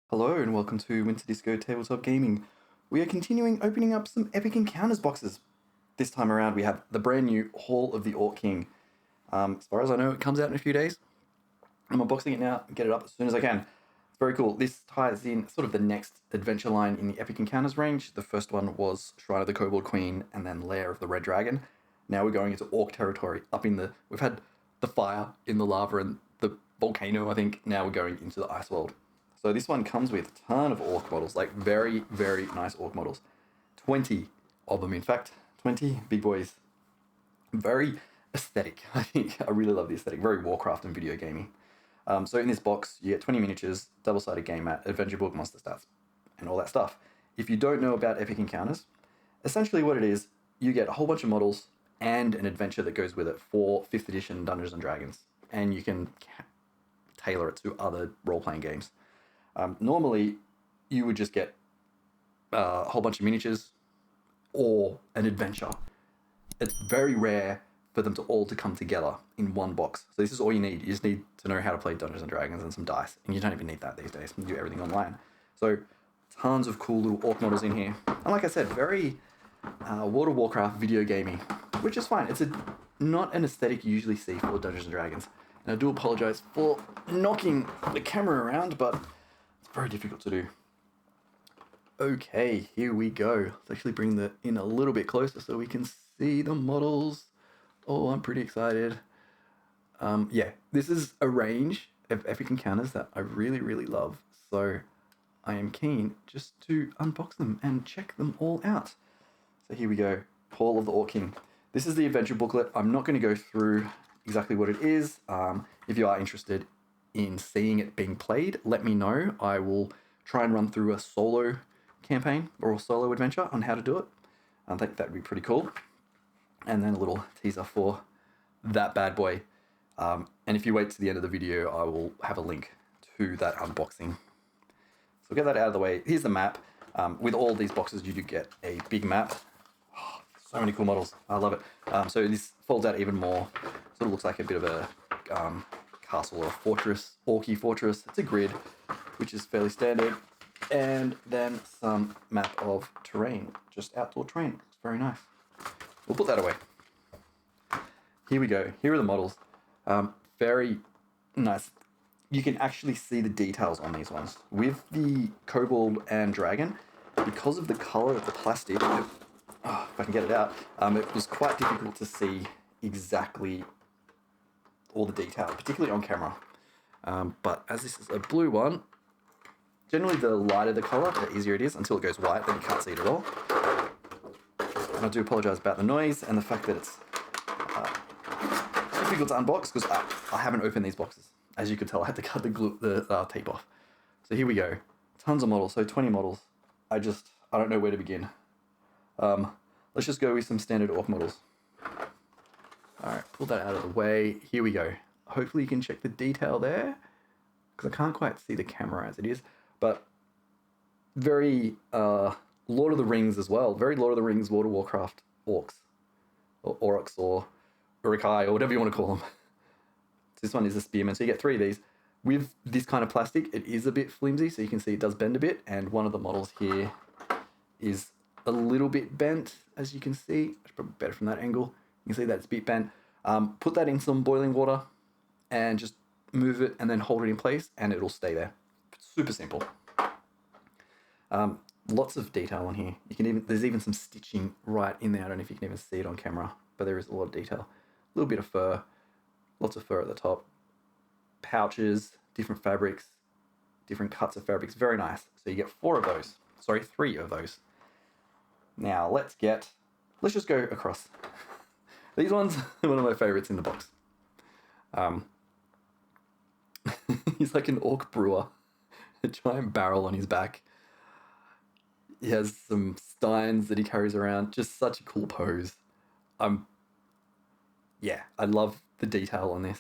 Hello and welcome to Winter Disco Tabletop Gaming. We are continuing opening up some Epic Encounters boxes. This time around we have the brand new Hall of the Orc King. As far as I know, it comes out in a few days. I'm unboxing it now and get it up as soon as I can. It's very cool. This ties in sort of the next adventure line in the Epic Encounters range. The first one was Shrine of the Kobold Queen and then Lair of the Red Dragon. Now we're going into Orc territory. We've had the fire in the lava and the volcano, I think. Now we're going into the ice world. So this one comes with a ton of orc models, like very, very nice orc models. 20 of them, in fact. 20 big boys. Very aesthetic, I think. I really love the aesthetic. Very Warcraft and video gaming. So in this box, you get 20 miniatures, double-sided game mat, adventure book, monster stats, and all that stuff. If you don't know about Epic Encounters, essentially what it is, you get a whole bunch of models and an adventure that goes with it for 5th edition Dungeons & Dragons. And you can tailor it to other role-playing games. Normally, you would just get a whole bunch of miniatures or an adventure. It's very rare for them to all to come together in one box. So this is all you need. You just need to know how to play Dungeons & Dragons and some dice. And you don't even need that these days. You can do everything online. So tons of cool little orc models in here. And like I said, very World of Warcraft video gaming, which is fine. It's not an aesthetic you usually see for Dungeons & Dragons. And I do apologize for knocking the camera around, but it's very difficult to do. Okay, here we go. Let's actually bring that in a little bit closer so we can see the models. Oh, I'm pretty excited. Yeah, this is a range of Epic Encounters that I really, really love. So I am keen just to unbox them and check them all out. So here we go. Hall of the Orc King. This is the adventure booklet. I'm not going to go through exactly what it is. If you are interested in seeing it being played, let me know. I will try and run through a solo campaign or a solo adventure on how to do it. I think that would be pretty cool. And then a little teaser for that bad boy. And if you wait to the end of the video, I will have a link to that unboxing. So get that out of the way. Here's the map. With all these boxes, you do get a big map. Oh, so many cool models. I love it. So this folds out even more. Sort of looks like a bit of a castle or a fortress, orky fortress. It's a grid, which is fairly standard. And then some map of terrain, just outdoor terrain. Looks very nice. We'll put that away. Here we go. Here are the models. Very nice. You can actually see the details on these ones. With the kobold and dragon, because of the color of the plastic, if I can get it out, it was quite difficult to see exactly all the detail, particularly on camera. But as this is a blue one, generally the lighter the color, the easier it is until it goes white, then you can't see it at all. And I do apologize about the noise and the fact that it's difficult to unbox because I haven't opened these boxes. As you could tell, I had to cut the tape off. So here we go. Tons of models, so 20 models. I don't know where to begin. Let's just go with some standard orc models. Alright, pull that out of the way. Here we go. Hopefully you can check the detail there, because I can't quite see the camera as it is. But very Lord of the Rings as well. Very Lord of the Rings, World of Warcraft orcs. Or orcs, or Urukai, or whatever you want to call them. This one is a spearman, so you get 3 of these. With this kind of plastic, it is a bit flimsy, so you can see it does bend a bit, and one of the models here is a little bit bent, as you can see. It's probably better from that angle. You can see that it's a bit bent. Put that in some boiling water, and just move it, and then hold it in place, and it'll stay there. Super simple. Lots of detail on here. There's even some stitching right in there. I don't know if you can even see it on camera, but there is a lot of detail. A little bit of fur. Lots of fur at the top. Pouches, different fabrics, different cuts of fabrics. Very nice. So you get 4 of those. Sorry, 3 of those. Now let's just go across. These ones are one of my favorites in the box. He's like an orc brewer. A giant barrel on his back. He has some steins that he carries around. Just such a cool pose. Yeah, I love the detail on this.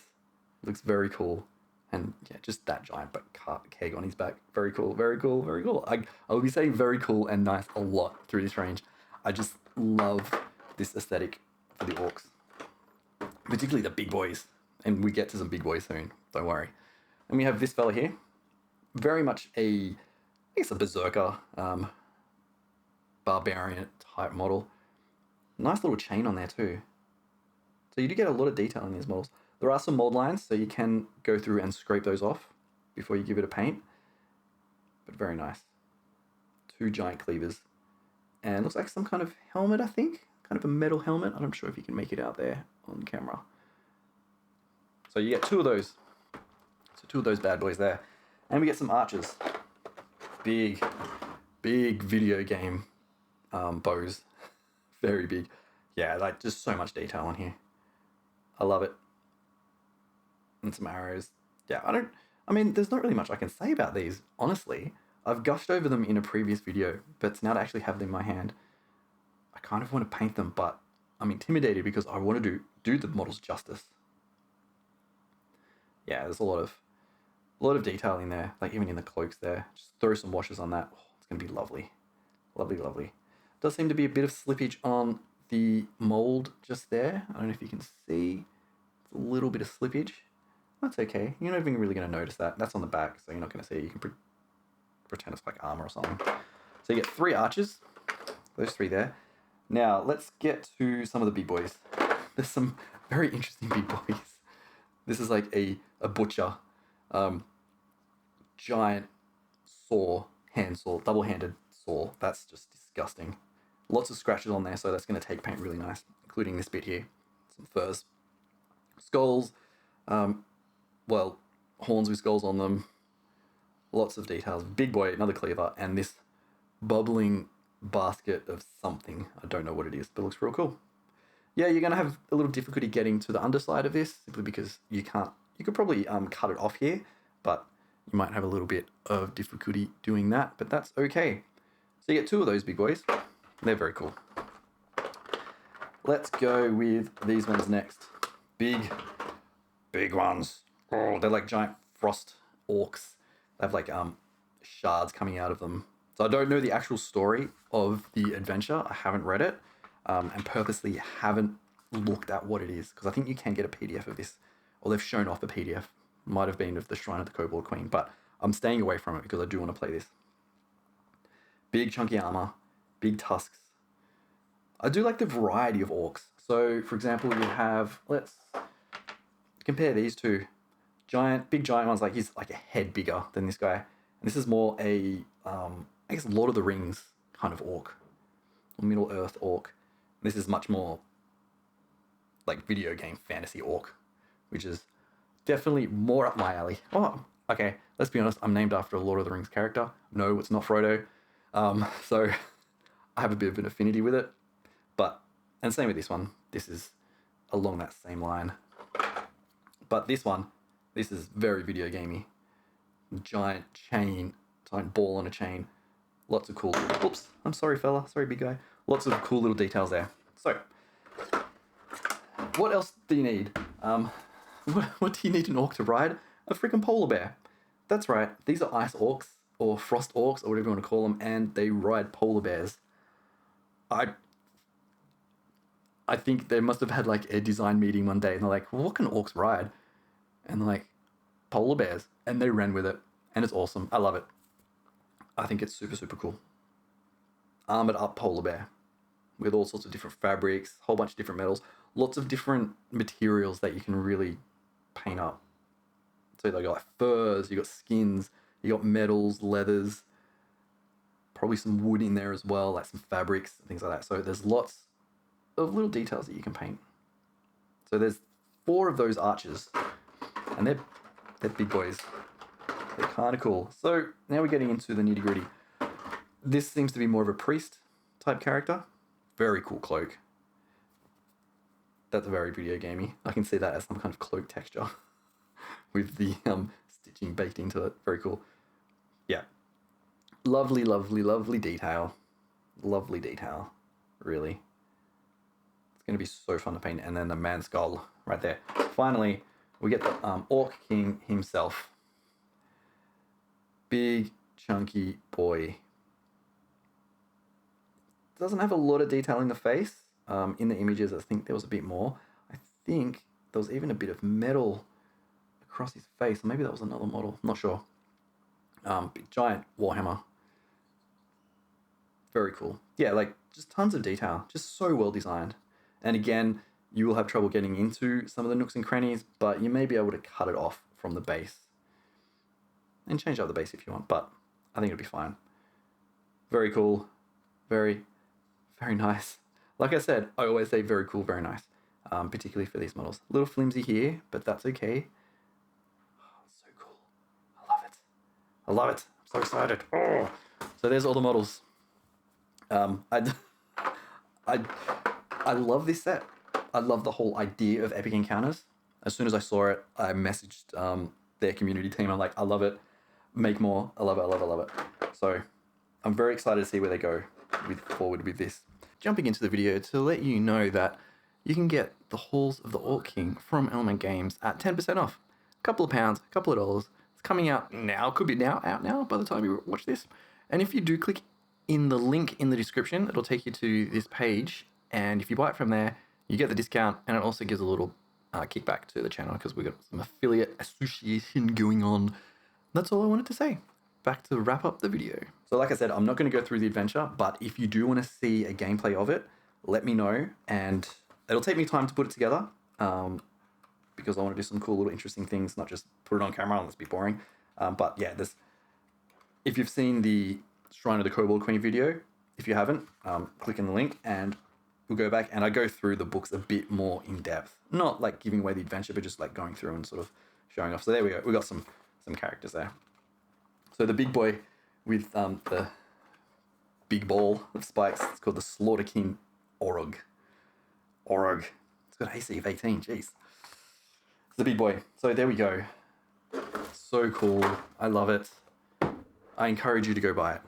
It looks very cool. And yeah, just that giant keg on his back. Very cool, very cool, very cool. I will be saying very cool and nice a lot through this range. I just love this aesthetic for the orcs. Particularly the big boys. And we get to some big boys soon, don't worry. And we have this fella here. Very much a guess a berserker, barbarian type model. Nice little chain on there too. So you do get a lot of detail in these models. There are some mold lines, so you can go through and scrape those off before you give it a paint. But very nice. 2 giant cleavers. And looks like some kind of helmet, I think. Kind of a metal helmet. I'm not sure if you can make it out there on camera. So you get 2 of those. So 2 of those bad boys there. And we get some archers. Big video game bows. Very big. Yeah, like just so much detail on here. I love it. And some arrows. Yeah, I mean, there's not really much I can say about these, honestly. I've gushed over them in a previous video, but now to actually have them in my hand, I kind of want to paint them, but I'm intimidated because I want to do the models justice. Yeah, there's a lot of detail in there, like even in the cloaks there. Just throw some washes on that. Oh, it's going to be lovely. Lovely, lovely. Does seem to be a bit of slippage on the mold just there. I don't know if you can see. It's a little bit of slippage. That's okay. You're not even really going to notice that. That's on the back, so you're not going to see it. You can pretend it's like armor or something. So you get 3 archers. Those 3 there. Now, let's get to some of the big boys. There's some very interesting big boys. This is like a butcher. Giant saw, hand saw, double-handed saw. That's just disgusting. Lots of scratches on there, so that's going to take paint really nice, including this bit here. Some furs. Skulls. Well, horns with skulls on them. Lots of details. Big boy, another cleaver, and this bubbling basket of something. I don't know what it is, but it looks real cool. Yeah, you're going to have a little difficulty getting to the underside of this, simply because you can't. You could probably cut it off here, but you might have a little bit of difficulty doing that, but that's okay. So you get 2 of those big boys. They're very cool. Let's go with these ones next. Big ones. Oh, they're like giant frost orcs. They have like shards coming out of them. So I don't know the actual story of the adventure. I haven't read it, and purposely haven't looked at what it is, because I think you can get a PDF of this, or they've shown off a PDF. Might have been of the Shrine of the Kobold Queen, but I'm staying away from it because I do want to play this. Big chunky armor, big tusks. I do like the variety of orcs. So, for example, you have, let's compare these 2. Big giant ones, like he's like a head bigger than this guy. And this is more a, I guess, Lord of the Rings kind of orc. Middle Earth orc. This is much more like video game fantasy orc, which is definitely more up my alley. Oh, okay, let's be honest, I'm named after a Lord of the Rings character. No, it's not Frodo. So I have a bit of an affinity with it. And same with this one. This is along that same line. But this is very video gamey. Giant chain, giant ball on a chain. Lots of cool, oops, I'm sorry fella, sorry big guy. Lots of cool little details there. So, what else do you need? What do you need an orc to ride? A freaking polar bear. That's right, these are ice orcs, or frost orcs, or whatever you want to call them, and they ride polar bears. I think they must have had like a design meeting one day, and they're like, well, what can orcs ride? And they're like, polar bears. And they ran with it, and it's awesome. I love it. I think it's super, super cool. Armored up polar bear with all sorts of different fabrics, whole bunch of different metals, lots of different materials that you can really paint up. So they got like furs, you got skins, you got metals, leathers, probably some wood in there as well, like some fabrics, things like that. So there's lots of little details that you can paint. So there's 4 of those archers, and they're big boys. They're kind of cool. So now we're getting into the nitty gritty. This seems to be more of a priest type character. Very cool cloak. That's very video gamey. I can see that as some kind of cloak texture with the stitching baked into it. Very cool. Yeah. Lovely, lovely, lovely detail. Lovely detail. Really. It's going to be so fun to paint. And then the man skull right there. Finally, we get the Orc King himself. Big, chunky boy. Doesn't have a lot of detail in the face. In the images, I think there was a bit more. I think there was even a bit of metal across his face. Maybe that was another model. I'm not sure. Big giant warhammer. Very cool. Yeah, like just tons of detail, just so well designed. And again, you will have trouble getting into some of the nooks and crannies, but you may be able to cut it off from the base and change up the base if you want, but I think it'll be fine. Very cool. Very, very nice. Like I said, I always say very cool, very nice, particularly for these models. A little flimsy here, but that's okay. Oh, so cool. I love it. I love it. I'm so excited. Oh. So there's all the models. I love this set. I love the whole idea of epic encounters. As soon as I saw it, I messaged their community team. I'm like, I love it. Make more. I love it. I love it. I love it. So I'm very excited to see where they go forward with this. Jumping into the video to let you know that you can get the Halls of the Orc King from Element Games at 10% off. A couple of pounds, a couple of dollars. It's coming out now. Could be out now by the time you watch this. And if you do click in the link in the description, it'll take you to this page. And if you buy it from there, you get the discount, and it also gives a little kickback to the channel because we've got some affiliate association going on. That's all I wanted to say. Back to wrap up the video. So like I said, I'm not going to go through the adventure, but if you do want to see a gameplay of it, let me know, and it'll take me time to put it together because I want to do some cool little interesting things, not just put it on camera and let's be boring. But yeah, if you've seen the Shrine of the Kobold Queen video, if you haven't, click in the link and we'll go back and I go through the books a bit more in depth. Not like giving away the adventure, but just like going through and sort of showing off. So there we go. We got some characters there. So the big boy with the big ball of spikes, it's called the Slaughter King Orog. It's got AC of 18, jeez. It's the big boy. So there we go. So cool. I love it. I encourage you to go buy it.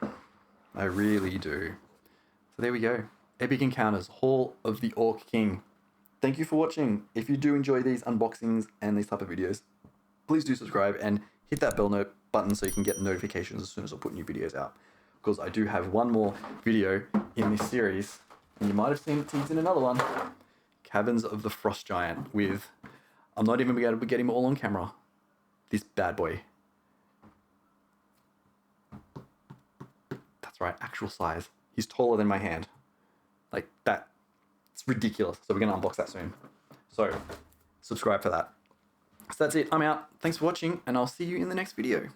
I really do. So there we go. Epic Encounters, Hall of the Orc King. Thank you for watching. If you do enjoy these unboxings and these type of videos, please do subscribe and hit that bell button so you can get notifications as soon as I put new videos out. Because I do have one more video in this series, and you might have seen it teased in another one. Caverns of the Frost Giant with, I'm not even going to get him all on camera, this bad boy. That's right, actual size. He's taller than my hand. Like that. It's ridiculous. So we're going to unbox that soon. So subscribe for that. So that's it. I'm out. Thanks for watching, and I'll see you in the next video.